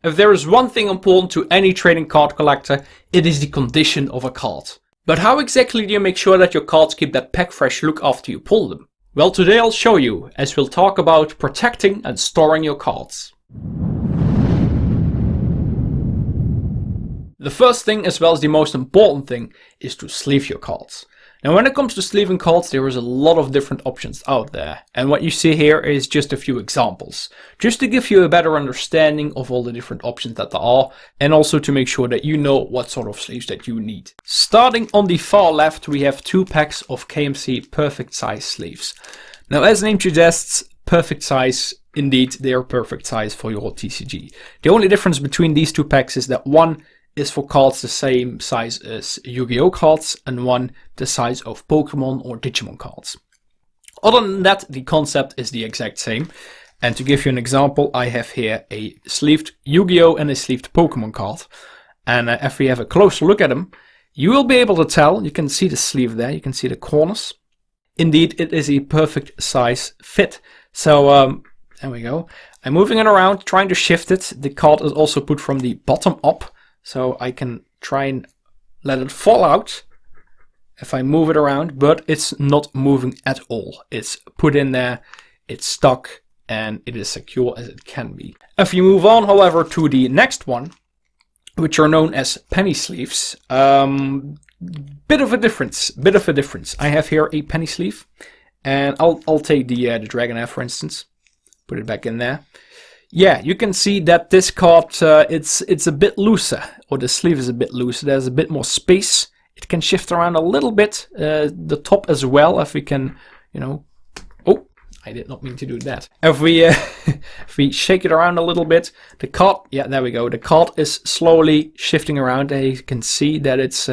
If there is one thing important to any trading card collector, it is the condition of a card. But how exactly do you make sure that your cards keep that pack fresh look after you pull them? Well, today I'll show you, as we'll talk about protecting and storing your cards. The first thing, as well as the most important thing, is to sleeve your cards. Now when it comes to sleeving cards, there is a lot of different options out there. And what you see here is just a few examples. Just to give you a better understanding of all the different options that there are. And also to make sure that you know what sort of sleeves that you need. Starting on the far left, we have 2 packs of KMC perfect size sleeves. Now as the name suggests, perfect size, indeed they are perfect size for your TCG. The only difference between these 2 packs is that one is for cards the same size as YuGiOh cards and one the size of Pokemon or Digimon cards. Other than that, the concept is the exact same. And to give you an example, I have here a sleeved YuGiOh and a sleeved Pokemon card. And if we have a closer look at them, you will be able to tell, you can see the sleeve there, you can see the corners. Indeed, it is a perfect size fit. So there we go. I'm moving it around, trying to shift it. The card is also put from the bottom up. So I can try and let it fall out if I move it around, but it's not moving at all. It's put in there, it's stuck, and it is secure as it can be. If you move on, however, to the next one, which are known as penny sleeves, bit of a difference. I have here a penny sleeve, and I'll take the Dragonair, for instance, put it back in there. Yeah, you can see that this card, it's a bit looser, or the sleeve is a bit looser. There's a bit more space. It can shift around a little bit, the top as well, if we can, you know, oh, I did not mean to do that. If we, if we shake it around a little bit, the card, yeah, there we go. The card is slowly shifting around. There you can see that it's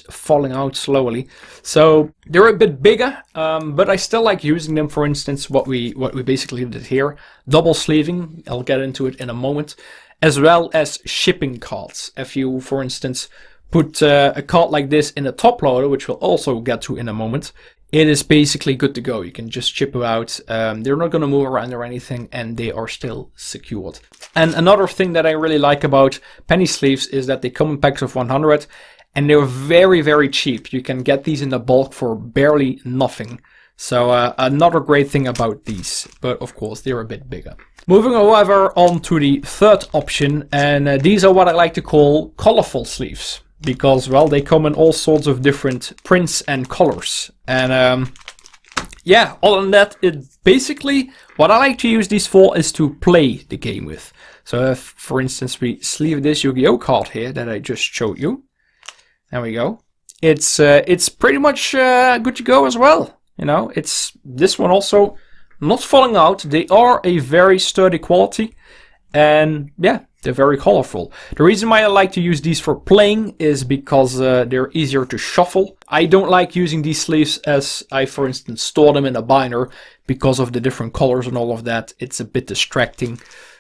falling out slowly. So they're a bit bigger, but I still like using them. For instance, what we basically did here, double sleeving, I'll get into it in a moment, as well as shipping cards. If you, for instance, put a card like this in a top loader, which we'll also get to in a moment, it is basically good to go. You can just ship them out. They're not going to move around or anything, and they are still secured. And another thing that I really like about penny sleeves is that they come in packs of 100. And they're very, very cheap. You can get these in the bulk for barely nothing. So another great thing about these. But of course, they're a bit bigger. Moving, however, on to the third option. And these are what I like to call colorful sleeves. Because, well, they come in all sorts of different prints and colors. And yeah, other than that, it basically, what I like to use these for is to play the game with. So if, for instance, we sleeve this YuGiOh card here that I just showed you. There we go. It's pretty much good to go as well. You know, it's this one also not falling out. They are a very sturdy quality, and yeah, they're very colorful. The reason why I like to use these for playing is because they're easier to shuffle. I don't like using these sleeves as I, for instance, store them in a binder because of the different colors and all of that. It's a bit distracting.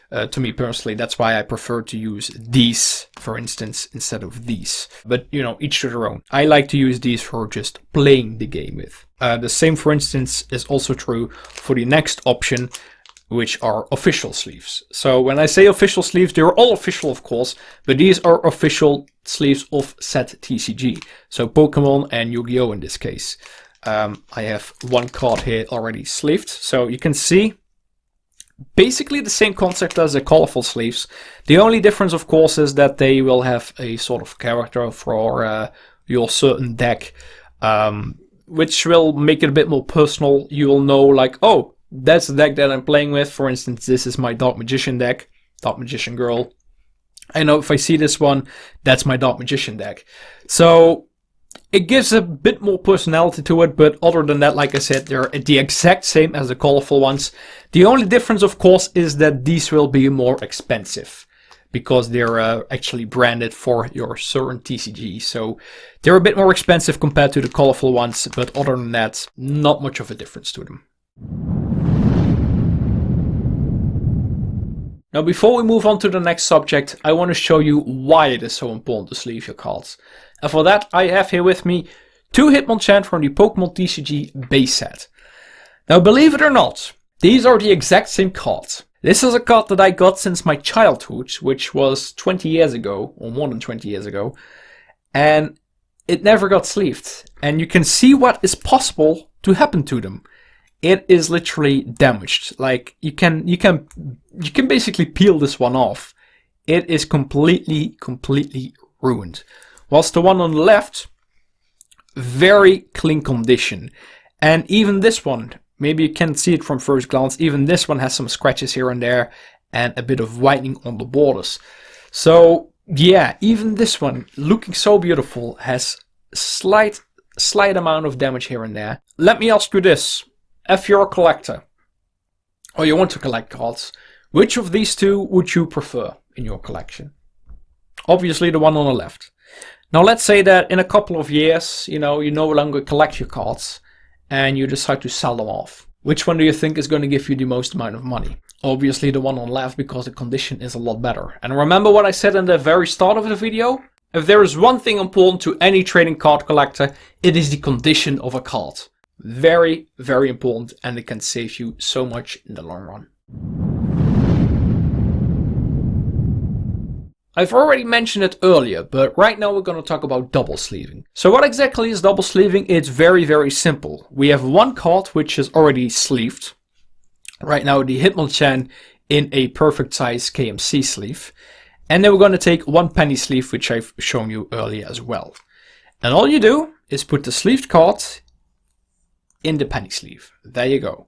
To me personally, that's why I prefer to use these, for instance, instead of these. But, you know, each to their own. I like to use these for just playing the game with. The same, for instance, is also true for the next option, which are official sleeves. So when I say official sleeves, they're all official, of course, but these are official sleeves of said TCG. So Pokemon and YuGiOh in this case. I have one card here already sleeved, so you can see basically the same concept as the colorful sleeves. The only difference, of course, is that they will have a sort of character for your certain deck, which will make it a bit more personal. You will know, like, oh, that's the deck that I'm playing with. For instance, this is my Dark Magician deck, Dark Magician Girl. I know if I see this one, that's my Dark Magician deck. So it gives a bit more personality to it, but other than that, like I said, they're the exact same as the colorful ones. The only difference, of course, is that these will be more expensive because they're actually branded for your certain TCG. So they're a bit more expensive compared to the colorful ones, but other than that, not much of a difference to them. Now, before we move on to the next subject, I want to show you why it is so important to sleeve your cards. And for that, I have here with me 2 Hitmonchan from the Pokemon TCG base set. Now, believe it or not, these are the exact same cards. This is a card that I got since my childhood, which was 20 years ago, or more than 20 years ago, and it never got sleeved. And you can see what is possible to happen to them. It is literally damaged. Like you can basically peel this one off. It is completely ruined. Whilst the one on the left, very clean condition. And even this one, maybe you can't see it from first glance, even this one has some scratches here and there and a bit of whitening on the borders. So yeah, even this one, looking so beautiful, has slight amount of damage here and there. Let me ask you this. If you're a collector, or you want to collect cards, which of these two would you prefer in your collection? Obviously the one on the left. Now let's say that in a couple of years, you no longer collect your cards and you decide to sell them off. Which one do you think is going to give you the most amount of money? Obviously the one on the left, because the condition is a lot better. And remember what I said in the very start of the video? If there is one thing important to any trading card collector, it is the condition of a card. Very important, and it can save you so much in the long run. I've already mentioned it earlier, but right now we're going to talk about double sleeving. So what exactly is double sleeving? It's very simple. We have one card which is already sleeved. Right now the Hitmonchan in a perfect size KMC sleeve. And then we're going to take one penny sleeve, which I've shown you earlier as well. And all you do is put the sleeved card in the penny sleeve. There you go.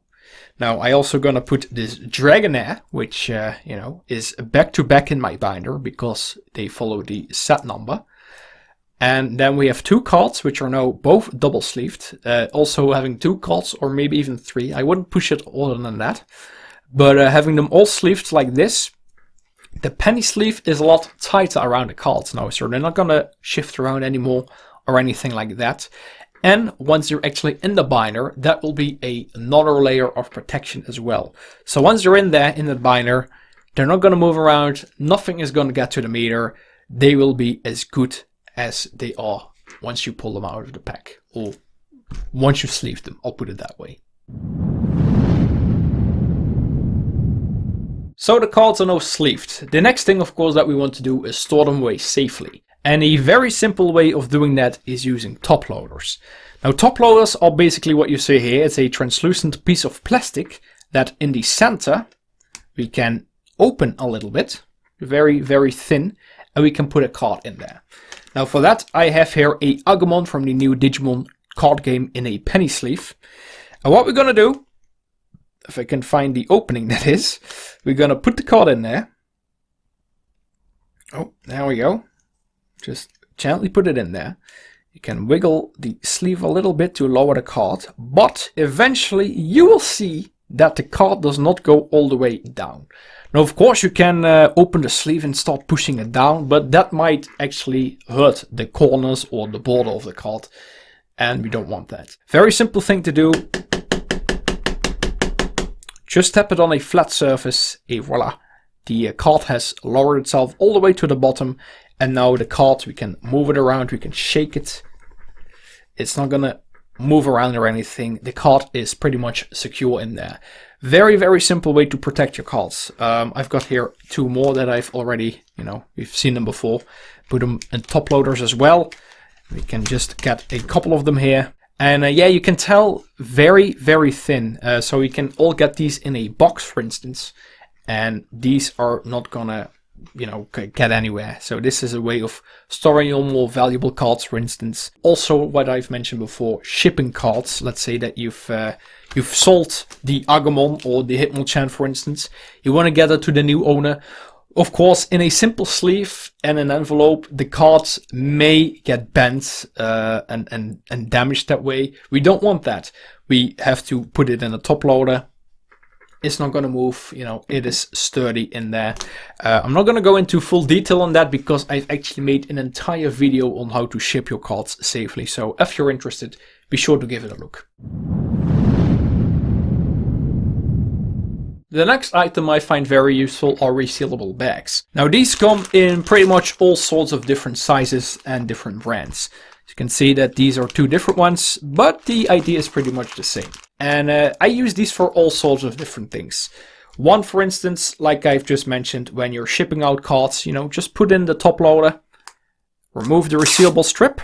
Now I also gonna put this Dragonair, which is back to back in my binder because they follow the set number. And then we have two cards which are now both double sleeved. Also having two cards, or maybe even three. I wouldn't push it other than that. But having them all sleeved like this, the penny sleeve is a lot tighter around the cards now, so they're not gonna shift around anymore or anything like that. And once you're actually in the binder, that will be another layer of protection as well. So once you're in there, in the binder, they're not going to move around. Nothing is going to get to the meter. They will be as good as they are once you pull them out of the pack. Or once you sleeve them, I'll put it that way. So the cards are now sleeved. The next thing, of course, that we want to do is store them away safely. And a very simple way of doing that is using top loaders. Now top loaders are basically what you see here. It's a translucent piece of plastic that in the center we can open a little bit, very thin, and we can put a card in there. Now for that I have here a Agumon from the new Digimon card game in a penny sleeve. And what we're gonna do, if I can find the opening that is, we're gonna put the card in there. Oh, there we go. Just gently put it in there. You can wiggle the sleeve a little bit to lower the card, but eventually you will see that the card does not go all the way down. Now of course you can open the sleeve and start pushing it down, but that might actually hurt the corners or the border of the card, and we don't want that. Very simple thing to do. Just tap it on a flat surface, and voila. The card has lowered itself all the way to the bottom. And now the card, we can move it around, we can shake it. It's not gonna move around or anything. The card is pretty much secure in there. Very simple way to protect your cards. I've got here two more that I've already, we've seen them before. Put them in top loaders as well. We can just get a couple of them here. And yeah, you can tell very thin. So we can all get these in a box, for instance. And these are not gonna get anywhere. So this is a way of storing your more valuable cards, for instance. Also, what I've mentioned before, shipping cards. Let's say that you've sold the Agumon or the Hitmonchan, for instance. You want to get it to the new owner. Of course, in a simple sleeve and an envelope, the cards may get bent and damaged that way. We don't want that. We have to put it in a top loader. It's not going to move, it is sturdy in there. I'm not going to go into full detail on that because I've actually made an entire video on how to ship your cards safely. So if you're interested, be sure to give it a look. The next item I find very useful are resealable bags. Now these come in pretty much all sorts of different sizes and different brands. You can see that these are two different ones, but the idea is pretty much the same. And I use these for all sorts of different things. One, for instance, like I've just mentioned, when you're shipping out cards, you know, just put in the top loader, remove the resealable strip,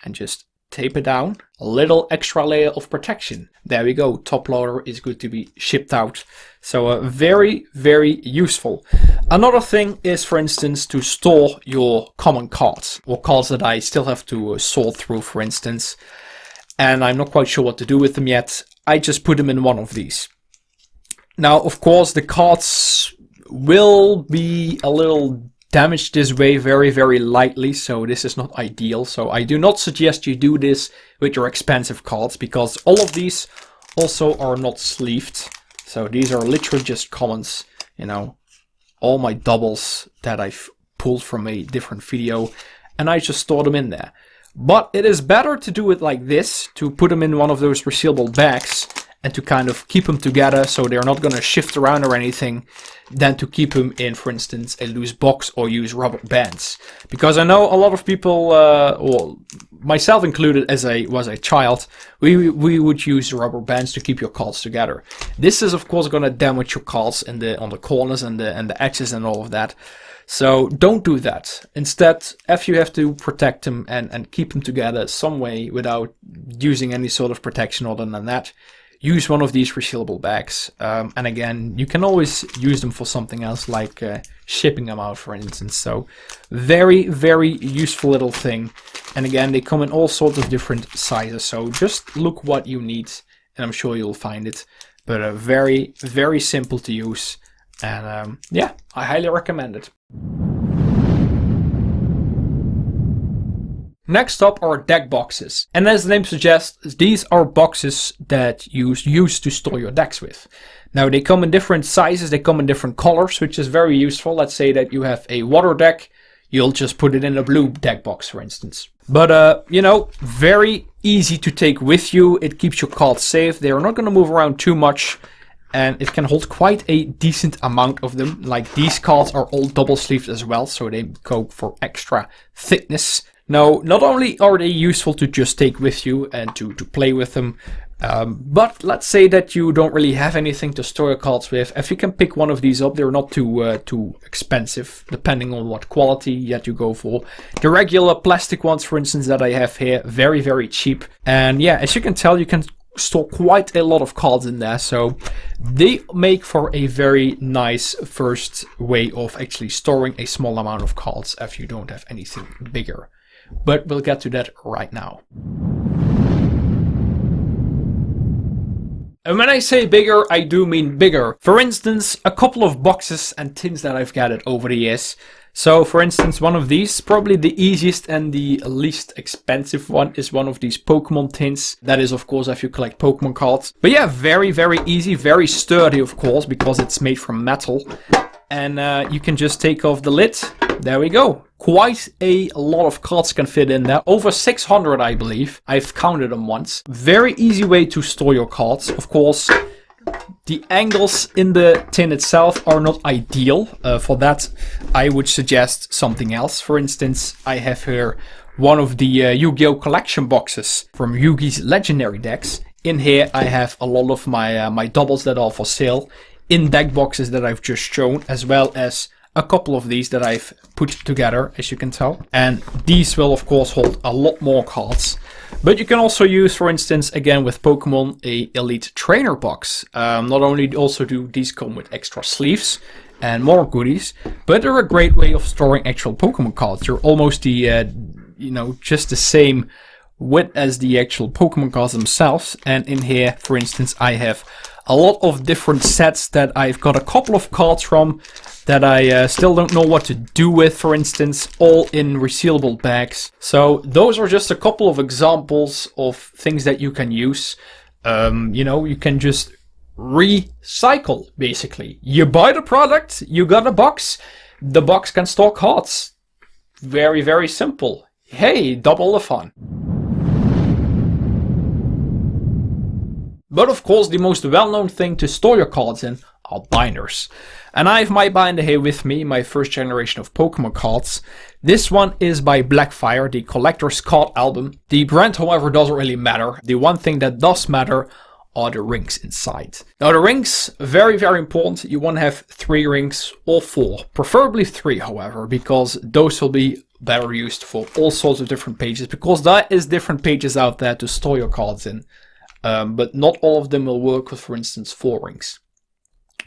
and just tape it down. A little extra layer of protection. There we go. Top loader is good to be shipped out. So very, very useful. Another thing is, for instance, to store your common cards, or cards that I still have to sort through, for instance, and I'm not quite sure what to do with them yet. I just put them in one of these. Now, of course, the cards will be a little damaged this way very, very lightly, so this is not ideal. So I do not suggest you do this with your expensive cards, because all of these also are not sleeved. So these are literally just commons, you know, all my doubles that I've pulled from a different video, and I just store them in there. But it is better to do it like this, to put them in one of those resealable bags and to kind of keep them together so they're not going to shift around or anything, than to keep them in, for instance, a loose box or use rubber bands. Because I know a lot of people, or myself included as I was a child, we would use rubber bands to keep your cards together. This is of course going to damage your cards on the corners and the edges and all of that. So don't do that. Instead, if you have to protect them and keep them together some way without using any sort of protection other than that, use one of these resealable bags. And again, you can always use them for something else, like shipping them out, for instance. So very, very useful little thing. And again, they come in all sorts of different sizes. So just look what you need, and I'm sure you'll find it. But very, very simple to use. And yeah, I highly recommend it. Next up are deck boxes. And as the name suggests, these are boxes that you use to store your decks with. Now they come in different sizes, they come in different colors, which is very useful. Let's say that you have a water deck, you'll just put it in a blue deck box, for instance. But you know, very easy to take with you. It keeps your cards safe. They are not going to move around too much, and it can hold quite a decent amount of them. Like these cards are all double sleeved as well, so they go for extra thickness. Now, not only are they useful to just take with you and to play with them, but let's say that you don't really have anything to store your cards with. If you can pick one of these up, they're not too expensive, depending on what quality that you go for. The regular plastic ones, for instance, that I have here, very, very cheap. And yeah, as you can tell, you can store quite a lot of cards in there, so they make for a very nice first way of actually storing a small amount of cards if you don't have anything bigger. But we'll get to that right now. And when I say bigger, I do mean bigger. For instance, a couple of boxes and tins that I've gathered over the years. So for instance, one of these, probably the easiest and the least expensive one, is one of these Pokemon tins. That is of course if you collect Pokemon cards. But yeah, very, very easy, very sturdy of course, because it's made from metal. And you can just take off the lid. There we go. Quite a lot of cards can fit in there. Over 600, I believe. I've counted them once. Very easy way to store your cards. Of course, the angles in the tin itself are not ideal. For that, I would suggest something else. For instance, I have here one of the YuGiOh collection boxes from Yugi's legendary decks. In here, I have a lot of my doubles that are for sale in deck boxes that I've just shown, as well as a couple of these that I've put together, as you can tell. And these will of course hold a lot more cards. But you can also use, for instance, again with Pokemon, a Elite Trainer box. Not only also do these come with extra sleeves and more goodies, but they're a great way of storing actual Pokemon cards. They're almost the, just the same width as the actual Pokemon cards themselves. And in here, for instance, I have a lot of different sets that I've got a couple of cards from that I still don't know what to do with, for instance, all in resealable bags. So those are just a couple of examples of things that you can use. You can just recycle, basically. You buy the product, you got a box, the box can store cards. Very, very simple. Hey, double the fun. But of course, the most well-known thing to store your cards in are binders. And I have my binder here with me, my first generation of Pokemon cards. This one is by Blackfire, the collector's card album. The brand, however, doesn't really matter. The one thing that does matter are the rings inside. Now the rings, very, very important. You want to have 3 rings or 4, preferably 3, however, because those will be better used for all sorts of different pages, because there is different pages out there to store your cards in. But not all of them will work with, for instance, 4 rings.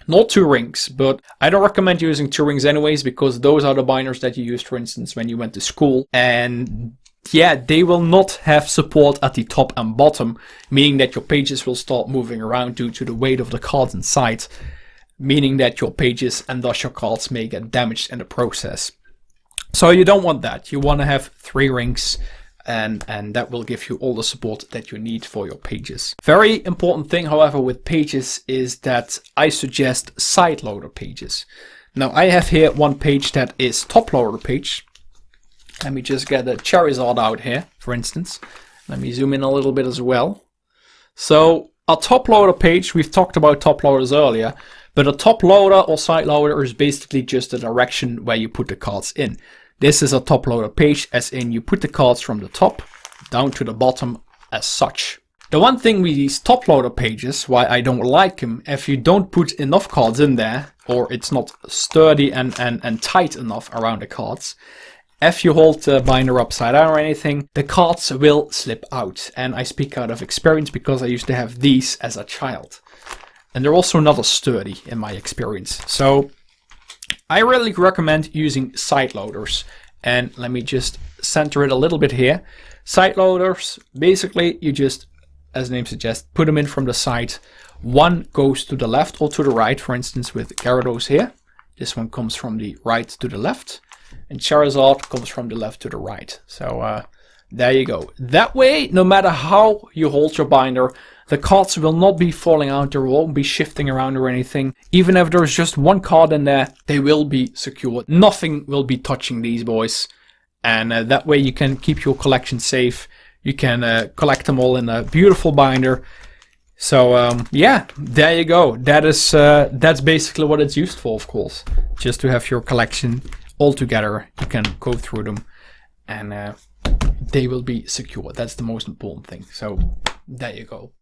Not 2 rings, but I don't recommend using 2 rings anyways, because those are the binders that you used, for instance, when you went to school. And yeah, they will not have support at the top and bottom, meaning that your pages will start moving around due to the weight of the cards inside, meaning that your pages and thus your cards may get damaged in the process. So you don't want that. You want to have 3 rings, and that will give you all the support that you need for your pages. Very important thing, however, with pages is that I suggest side loader pages. Now I have here one page that is top loader page. Let me just get a Charizard out here, for instance. Let me zoom in a little bit as well. So a top loader page, we've talked about top loaders earlier, but a top loader or side loader is basically just a direction where you put the cards in. This is a top loader page, as in you put the cards from the top down to the bottom as such. The one thing with these top loader pages, why I don't like them, if you don't put enough cards in there, or it's not sturdy and tight enough around the cards, if you hold the binder upside down or anything, the cards will slip out. And I speak out of experience because I used to have these as a child. And they're also not as sturdy in my experience. So I really recommend using side loaders. And let me just center it a little bit here. Side loaders, basically you just, as the name suggests, put them in from the side. One goes to the left or to the right, for instance with Gyarados here. This one comes from the right to the left. And Charizard comes from the left to the right. So there you go. That way, no matter how you hold your binder, the cards will not be falling out, they won't be shifting around or anything. Even if there's just one card in there, they will be secured. Nothing will be touching these boys. And that way you can keep your collection safe. You can collect them all in a beautiful binder. So yeah, there you go. That's basically what it's used for, of course. Just to have your collection all together. You can go through them and they will be secure. That's the most important thing. So there you go.